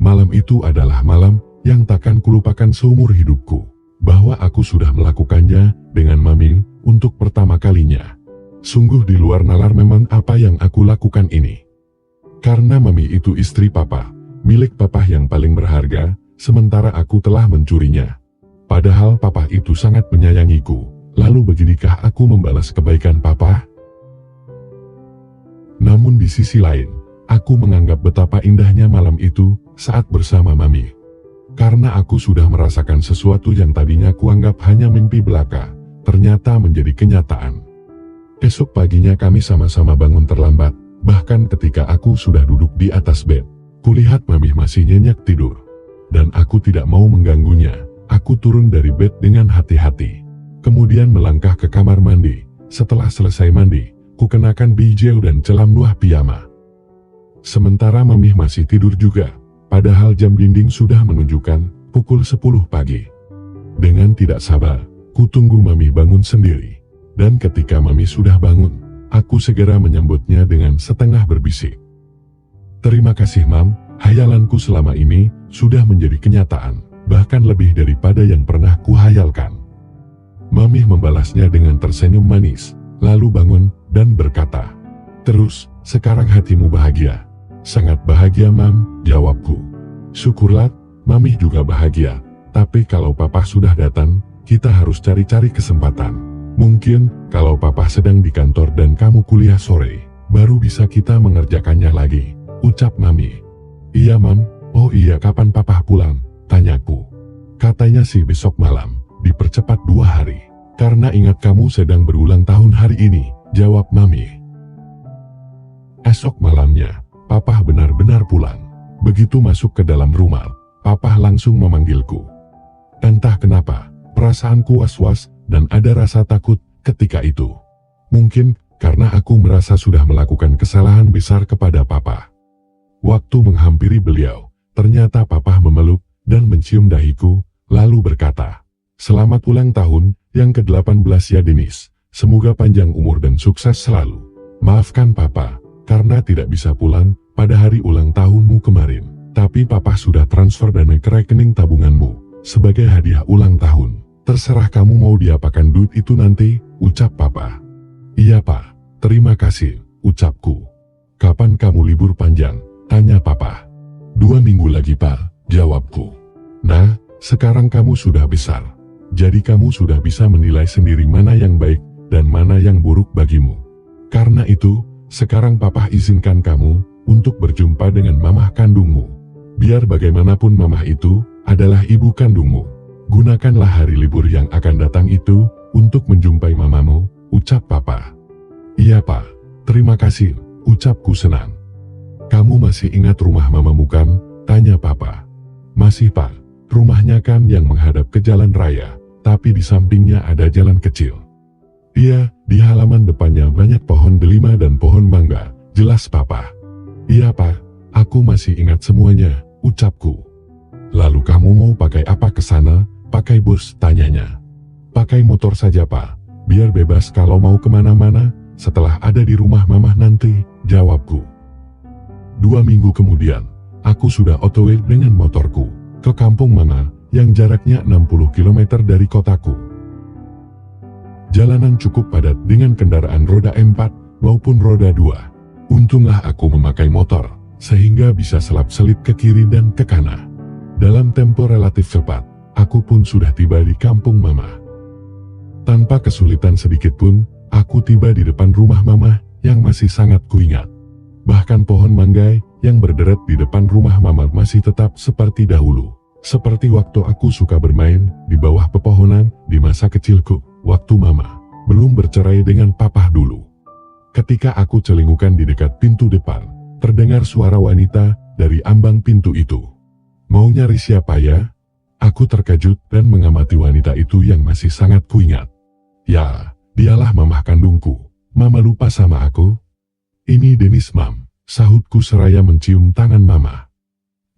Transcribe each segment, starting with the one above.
Malam itu adalah malam yang takkan kulupakan seumur hidupku. Bahwa aku sudah melakukannya dengan Mami untuk pertama kalinya. Sungguh di luar nalar memang apa yang aku lakukan ini. Karena Mami itu istri Papa, milik Papa yang paling berharga, sementara aku telah mencurinya. Padahal Papa itu sangat menyayangiku. Lalu beginikah aku membalas kebaikan Papa? Namun di sisi lain, aku menganggap betapa indahnya malam itu saat bersama Mami. Karena aku sudah merasakan sesuatu yang tadinya kuanggap hanya mimpi belaka, ternyata menjadi kenyataan. Esok paginya kami sama-sama bangun terlambat, bahkan ketika aku sudah duduk di atas bed, kulihat Mami masih nyenyak tidur. Dan aku tidak mau mengganggunya, aku turun dari bed dengan hati-hati. Kemudian melangkah ke kamar mandi. Setelah selesai mandi, kukenakan biju dan celam nuah piyama. Sementara Mami masih tidur juga, padahal jam dinding sudah menunjukkan pukul 10 pagi. Dengan tidak sabar, kutunggu Mami bangun sendiri. Dan ketika Mami sudah bangun, aku segera menyambutnya dengan setengah berbisik. Terima kasih Mam, hayalanku selama ini sudah menjadi kenyataan, bahkan lebih daripada yang pernah kuhayalkan. Mami membalasnya dengan tersenyum manis, lalu bangun dan berkata, "Terus, sekarang hatimu bahagia?" "Sangat bahagia Mam," jawabku. "Syukurlah, Mami juga bahagia, tapi kalau Papa sudah datang, kita harus cari-cari kesempatan. Mungkin, kalau Papa sedang di kantor dan kamu kuliah sore, baru bisa kita mengerjakannya lagi," ucap Mami. "Iya Mam." "Oh iya, kapan Papa pulang?" tanyaku. "Katanya sih besok malam, dipercepat 2 hari. Karena ingat kamu sedang berulang tahun hari ini," jawab Mami. Esok malamnya, Papa benar-benar pulang. Begitu masuk ke dalam rumah, Papa langsung memanggilku. Entah kenapa, perasaanku was-was dan ada rasa takut ketika itu. Mungkin karena aku merasa sudah melakukan kesalahan besar kepada Papa. Waktu menghampiri beliau, ternyata Papa memeluk dan mencium dahiku, lalu berkata, "Selamat ulang tahun yang ke-18 ya Denis, semoga panjang umur dan sukses selalu. Maafkan Papa, karena tidak bisa pulang pada hari ulang tahunmu kemarin, tapi Papa sudah transfer dana ke rekening tabunganmu, sebagai hadiah ulang tahun. Terserah kamu mau diapakan duit itu nanti," ucap Papa. "Iya Pak, terima kasih," ucapku. "Kapan kamu libur panjang?" tanya Papa. 2 minggu lagi Pak, jawabku. "Nah, sekarang kamu sudah besar. Jadi kamu sudah bisa menilai sendiri mana yang baik dan mana yang buruk bagimu. Karena itu, sekarang Papa izinkan kamu untuk berjumpa dengan mamah kandungmu. Biar bagaimanapun mamah itu adalah ibu kandungmu. Gunakanlah hari libur yang akan datang itu untuk menjumpai mamamu," ucap Papa. "Iya Pak, terima kasih," ucapku senang. "Kamu masih ingat rumah mamamu kan?" tanya Papa. "Masih Pak, rumahnya kan yang menghadap ke jalan raya, tapi di sampingnya ada jalan kecil." "Iya, di halaman depannya banyak pohon delima dan pohon mangga," jelas Papa. "Iya Pak, aku masih ingat semuanya," ucapku. "Lalu kamu mau pakai apa ke sana?" "Pakai bus," tanyanya. "Pakai motor saja Pak, biar bebas kalau mau kemana-mana, setelah ada di rumah mamah nanti," jawabku. 2 minggu kemudian, aku sudah otw dengan motorku ke kampung Mama yang jaraknya 60 km dari kotaku. Jalanan cukup padat dengan kendaraan roda 4 maupun roda 2. Untunglah aku memakai motor, sehingga bisa selap-selip ke kiri dan ke kanan. Dalam tempo relatif cepat, aku pun sudah tiba di kampung Mama. Tanpa kesulitan sedikit pun, aku tiba di depan rumah Mama yang masih sangat kuingat. Bahkan pohon manggai yang berderet di depan rumah Mama masih tetap seperti dahulu. Seperti waktu aku suka bermain di bawah pepohonan di masa kecilku, waktu Mama belum bercerai dengan Papa dulu. Ketika aku celingukan di dekat pintu depan, terdengar suara wanita dari ambang pintu itu. "Mau nyari siapa ya?" Aku terkejut dan mengamati wanita itu yang masih sangat kuingat. "Ya, dialah mamah kandungku. Mama lupa sama aku?" "Ini Denis Mam," sahutku seraya mencium tangan Mama.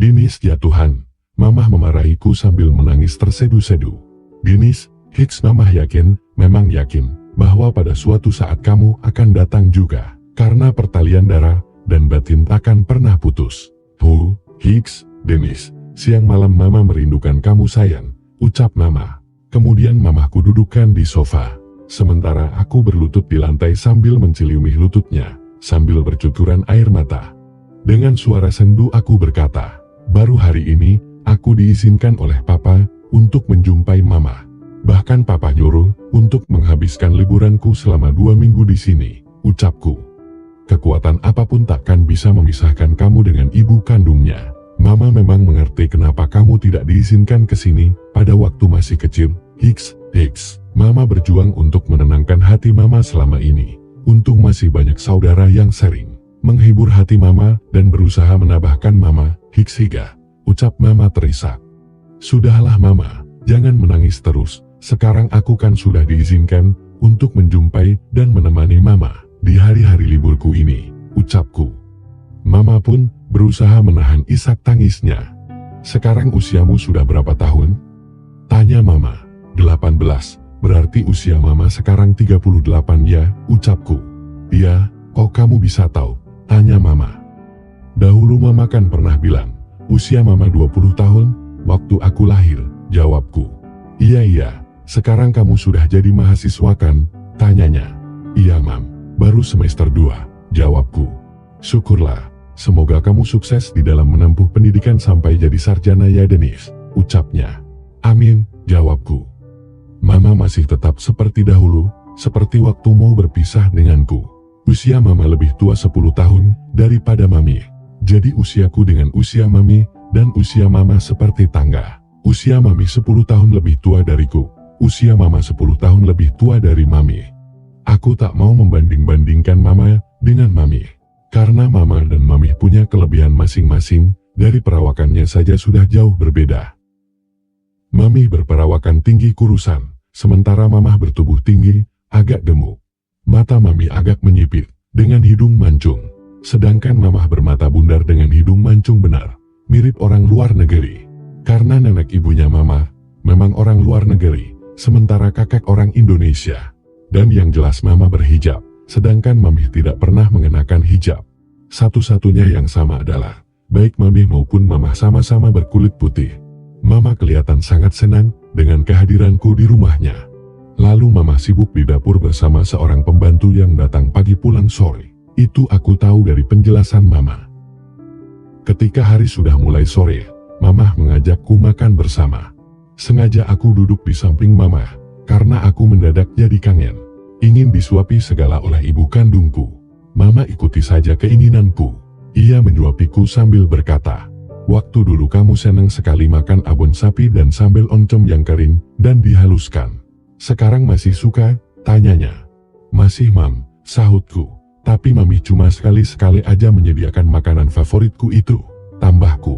"Denis ya Tuhan," Mamah memarahiku sambil menangis tersedu-sedu. "Denis, Hicks Mamah yakin, memang yakin, bahwa pada suatu saat kamu akan datang juga, karena pertalian darah dan batin takkan pernah putus." "Hicks, Dennis, siang malam mama merindukan kamu sayang, ucap mama. Kemudian mamaku dudukkan di sofa. Sementara aku berlutut di lantai sambil menciumi lututnya, sambil bercucuran air mata. Dengan suara sendu aku berkata, baru hari ini, aku diizinkan oleh papa untuk menjumpai mama. Bahkan papa nyuruh untuk menghabiskan liburanku selama 2 minggu di sini, ucapku. Kekuatan apapun takkan bisa memisahkan kamu dengan ibu kandungnya. Mama memang mengerti kenapa kamu tidak diizinkan ke sini pada waktu masih kecil. Hiks. Mama berjuang untuk menenangkan hati mama selama ini. Untung masih banyak saudara yang sering menghibur hati mama dan berusaha menambahkan mama. Higa, ucap mama terisak. Sudahlah mama, jangan menangis terus. Sekarang aku kan sudah diizinkan untuk menjumpai dan menemani mama di hari-hari liburku ini, ucapku. Mama pun berusaha menahan isak tangisnya. Sekarang usiamu sudah berapa tahun? Tanya mama. 18, berarti usia mama sekarang 38 ya, ucapku. Iya, kok kamu bisa tahu? Tanya mama. Dahulu mama kan pernah bilang, usia mama 20 tahun, waktu aku lahir, jawabku. Iya, sekarang kamu sudah jadi mahasiswa kan? Tanyanya. Iya mam, baru semester 2, jawabku. Syukurlah, semoga kamu sukses di dalam menempuh pendidikan sampai jadi sarjana ya Dennis, ucapnya. Amin, jawabku. Mama masih tetap seperti dahulu, seperti waktu mau berpisah denganku. Usia mama lebih tua 10 tahun daripada mami. Jadi usiaku dengan usia mami dan usia mama seperti tangga. Usia mami 10 tahun lebih tua dariku. Usia mama 10 tahun lebih tua dari mami. Aku tak mau membanding-bandingkan mama dengan mami. Karena mama dan mami punya kelebihan masing-masing, dari perawakannya saja sudah jauh berbeda. Mami berperawakan tinggi kurusan, sementara mamah bertubuh tinggi, agak gemuk. Mata mami agak menyipit, dengan hidung mancung. Sedangkan mamah bermata bundar dengan hidung mancung benar, mirip orang luar negeri. Karena nenek ibunya mama, memang orang luar negeri, sementara kakek orang Indonesia. Dan yang jelas mama berhijab, sedangkan mami tidak pernah mengenakan hijab. Satu-satunya yang sama adalah, baik mami maupun mamah sama-sama berkulit putih. Mama kelihatan sangat senang dengan kehadiranku di rumahnya. Lalu mama sibuk di dapur bersama seorang pembantu yang datang pagi pulang sore. Itu aku tahu dari penjelasan mama. Ketika hari sudah mulai sore, mama mengajakku makan bersama. Sengaja aku duduk di samping mama, karena aku mendadak jadi kangen. Ingin disuapi segala oleh ibu kandungku. Mama ikuti saja keinginanku. Ia menyuapiku sambil berkata, waktu dulu kamu senang sekali makan abon sapi dan sambal oncom yang kering dan dihaluskan. Sekarang masih suka? Tanyanya. Masih mam, sahutku. Tapi mami cuma sekali-sekali aja menyediakan makanan favoritku itu, tambahku.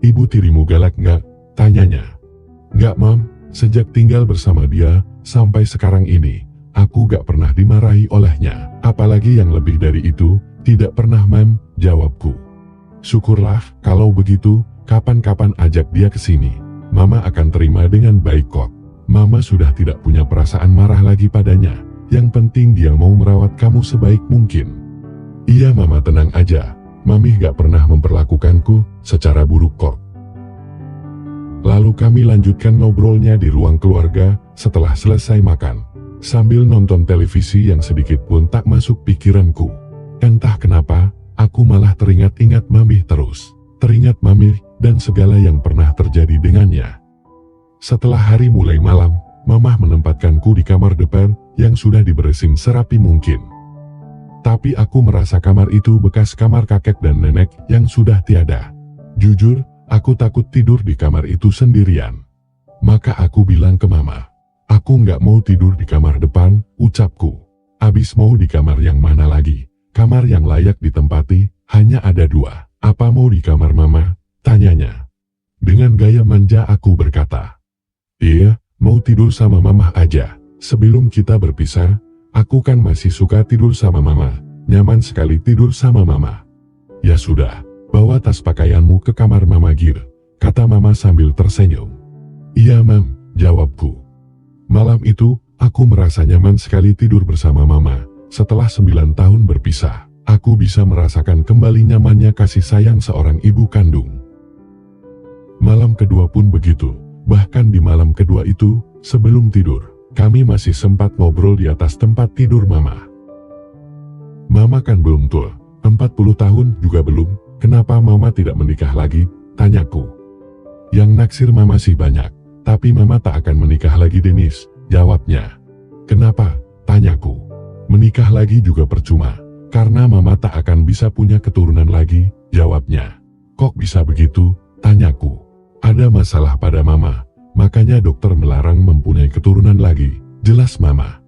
Ibu tirimu galak nggak? Tanyanya. Nggak mam, sejak tinggal bersama dia, sampai sekarang ini, aku gak pernah dimarahi olehnya. Apalagi yang lebih dari itu, tidak pernah mam, jawabku. Syukurlah, kalau begitu, kapan-kapan ajak dia ke sini. Mama akan terima dengan baik kok. Mama sudah tidak punya perasaan marah lagi padanya. Yang penting dia mau merawat kamu sebaik mungkin. Iya mama tenang aja. Mami gak pernah memperlakukanku secara buruk kok. Lalu kami lanjutkan ngobrolnya di ruang keluarga setelah selesai makan. Sambil nonton televisi yang sedikit pun tak masuk pikiranku. Entah kenapa, aku malah teringat-ingat mami terus. Teringat mami dan segala yang pernah terjadi dengannya. Setelah hari mulai malam, mamah menempatkanku di kamar depan yang sudah diberesin serapi mungkin. Tapi aku merasa kamar itu bekas kamar kakek dan nenek yang sudah tiada. Jujur, aku takut tidur di kamar itu sendirian. Maka aku bilang ke mama, aku nggak mau tidur di kamar depan, ucapku. Abis mau di kamar yang mana lagi? Kamar yang layak ditempati, hanya ada 2. Apa mau di kamar mama? Tanyanya. Dengan gaya manja aku berkata, iya, mau tidur sama mamah aja. Sebelum kita berpisah, aku kan masih suka tidur sama mama. Nyaman sekali tidur sama mama. Ya sudah, bawa tas pakaianmu ke kamar mama Gir, kata mama sambil tersenyum. Iya mam, jawabku. Malam itu, aku merasa nyaman sekali tidur bersama mama. Setelah 9 tahun berpisah, aku bisa merasakan kembali nyamannya kasih sayang seorang ibu kandung. malam kedua pun begitu. Bahkan di malam kedua itu, sebelum tidur, kami masih sempat ngobrol di atas tempat tidur Mama. Mama kan belum tua, 40 tahun juga belum, kenapa Mama tidak menikah lagi? Tanyaku. Yang naksir Mama sih banyak, tapi Mama tak akan menikah lagi Dennis, jawabnya. Kenapa? Tanyaku. Menikah lagi juga percuma, karena Mama tak akan bisa punya keturunan lagi, jawabnya. Kok bisa begitu? Tanyaku. Ada masalah pada Mama, makanya dokter melarang mempunyai keturunan lagi, jelas Mama.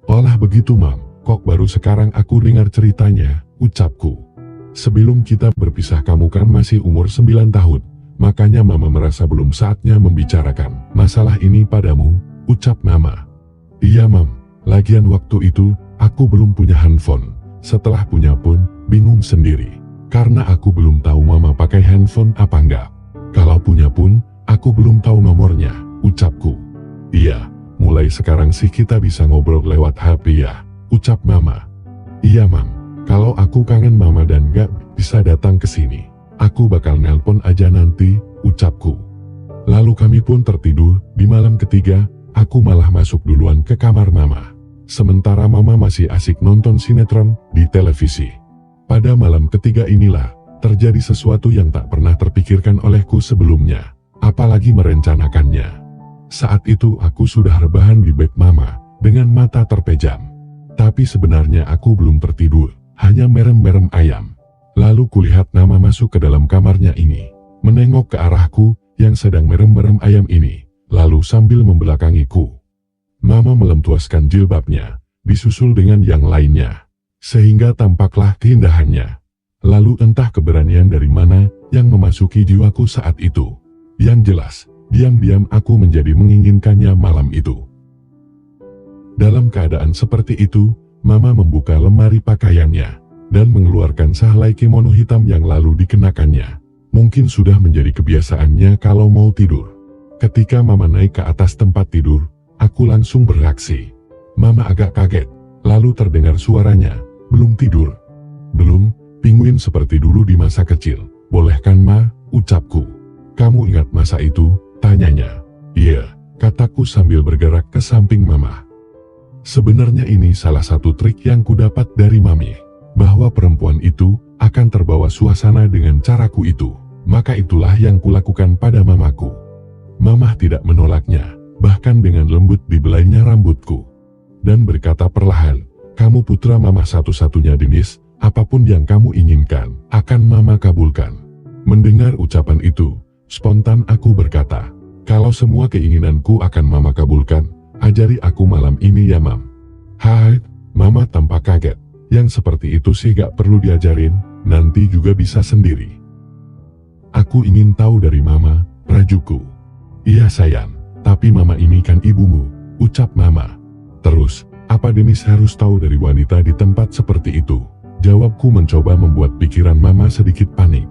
Olah begitu Mam, kok baru sekarang aku dengar ceritanya, ucapku. Sebelum kita berpisah kamu kan masih umur 9 tahun, makanya Mama merasa belum saatnya membicarakan masalah ini padamu, ucap Mama. Iya Mam, lagian waktu itu, aku belum punya handphone, setelah punya pun, bingung sendiri. Karena aku belum tahu Mama pakai handphone apa enggak. Kalau punya pun, aku belum tahu nomornya, ucapku. Iya, mulai sekarang sih kita bisa ngobrol lewat HP ya, ucap Mama. Iya Mam, kalau aku kangen Mama dan gak bisa datang ke sini, aku bakal nelpon aja nanti, ucapku. Lalu kami pun tertidur. Di malam ketiga, aku malah masuk duluan ke kamar Mama. Sementara Mama masih asik nonton sinetron di televisi. Pada malam ketiga inilah, terjadi sesuatu yang tak pernah terpikirkan olehku sebelumnya, apalagi merencanakannya. Saat itu aku sudah rebahan di bed Mama, dengan mata terpejam. Tapi sebenarnya aku belum tertidur, hanya merem-merem ayam. Lalu kulihat Mama masuk ke dalam kamarnya ini, menengok ke arahku, yang sedang merem-merem ayam ini, lalu sambil membelakangiku. Mama melemtuaskan jilbabnya, disusul dengan yang lainnya, sehingga tampaklah keindahannya. Lalu entah keberanian dari mana yang memasuki jiwaku saat itu. Yang jelas, diam-diam aku menjadi menginginkannya malam itu. Dalam keadaan seperti itu, Mama membuka lemari pakaiannya, dan mengeluarkan sehelai kimono hitam yang lalu dikenakannya. Mungkin sudah menjadi kebiasaannya kalau mau tidur. Ketika Mama naik ke atas tempat tidur, aku langsung bereaksi. Mama agak kaget, lalu terdengar suaranya, belum tidur? Belum. Pinguin seperti dulu di masa kecil, boleh kan Ma? Ucapku. Kamu ingat masa itu? Tanyanya. Iya, kataku sambil bergerak ke samping Mama. Sebenarnya ini salah satu trik yang kudapat dari Mami, bahwa perempuan itu akan terbawa suasana dengan caraku itu. Maka itulah yang kulakukan pada Mamaku. Mama tidak menolaknya, bahkan dengan lembut dibelainya rambutku, dan berkata perlahan, kamu putra Mama satu-satunya Dennis. Apapun yang kamu inginkan, akan Mama kabulkan. Mendengar ucapan itu, spontan aku berkata, kalau semua keinginanku akan Mama kabulkan, ajari aku malam ini ya Mam. Hai, Mama tampak kaget. Yang seperti itu sih gak perlu diajarin, nanti juga bisa sendiri. Aku ingin tahu dari Mama, rajuku. Iya sayang, tapi Mama ini kan ibumu, ucap Mama. Terus, apa Dennis harus tahu dari wanita di tempat seperti itu? Jawabku mencoba membuat pikiran Mama sedikit panik.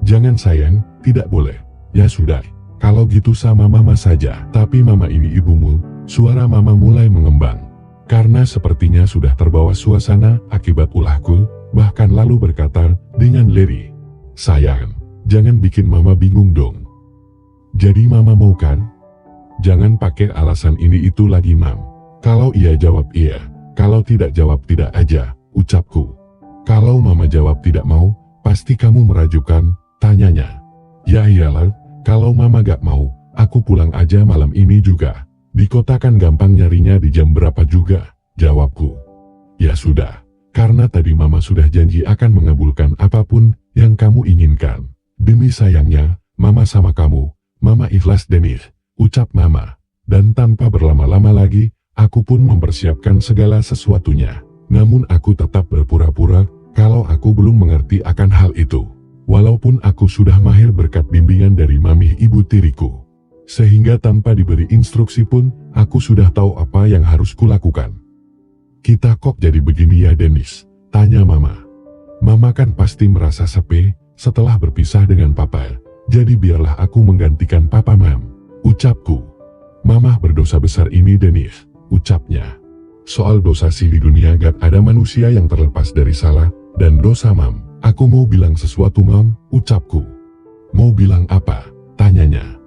Jangan sayang, tidak boleh. Ya sudah, kalau gitu sama Mama saja. Tapi Mama ini ibumu, suara Mama mulai mengembang. Karena sepertinya sudah terbawa suasana akibat ulahku, bahkan lalu berkata dengan lirih. Sayang, jangan bikin Mama bingung dong. Jadi Mama mau kan? Jangan pakai alasan ini itu lagi Mam. Kalau iya jawab iya, kalau tidak jawab tidak aja, ucapku. Kalau Mama jawab tidak mau, pasti kamu merajukan, tanyanya. Ya iyalah, kalau Mama gak mau, aku pulang aja malam ini juga. Di kota kan gampang nyarinya di jam berapa juga, jawabku. Ya sudah, karena tadi Mama sudah janji akan mengabulkan apapun yang kamu inginkan. Demi sayangnya, Mama sama kamu, Mama ikhlas Dennis, ucap Mama. Dan tanpa berlama-lama lagi, aku pun mempersiapkan segala sesuatunya. Namun aku tetap berpura-pura kalau aku belum mengerti akan hal itu. Walaupun aku sudah mahir berkat bimbingan dari Mami ibu tiriku. Sehingga tanpa diberi instruksi pun, aku sudah tahu apa yang harus kulakukan. Kita kok jadi begini ya Dennis? Tanya Mama. Mama kan pasti merasa sepi setelah berpisah dengan Papa. Jadi biarlah aku menggantikan Papa Mam, ucapku. Mama berdosa besar ini Dennis, ucapnya. Soal dosa sih di dunia gak ada manusia yang terlepas dari salah dan dosa Mam. Aku mau bilang sesuatu Mam, ucapku. Mau bilang apa? Tanyanya.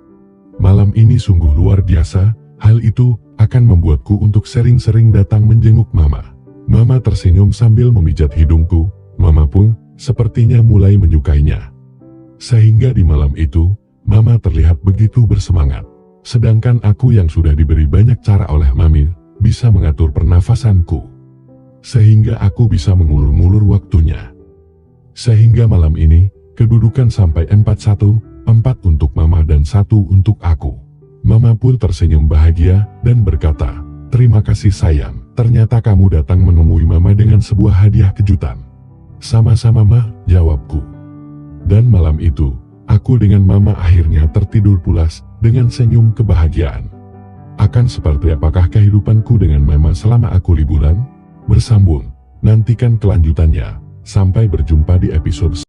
Malam ini sungguh luar biasa, hal itu akan membuatku untuk sering-sering datang menjenguk Mama. Mama tersenyum sambil memijat hidungku, Mama pun sepertinya mulai menyukainya. Sehingga di malam itu, Mama terlihat begitu bersemangat. Sedangkan aku yang sudah diberi banyak cara oleh Mami, bisa mengatur pernafasanku. Sehingga aku bisa mengulur-ngulur waktunya. Sehingga malam ini, kedudukan sampai 4-1, 4 untuk Mama dan 1 untuk aku. Mama pun tersenyum bahagia dan berkata, "Terima kasih sayang, ternyata kamu datang menemui Mama dengan sebuah hadiah kejutan." "Sama-sama Ma," jawabku. Dan malam itu, aku dengan Mama akhirnya tertidur pulas dengan senyum kebahagiaan. Akan seperti apakah kehidupanku dengan Mama selama aku liburan? Bersambung, nantikan kelanjutannya. Sampai berjumpa di episode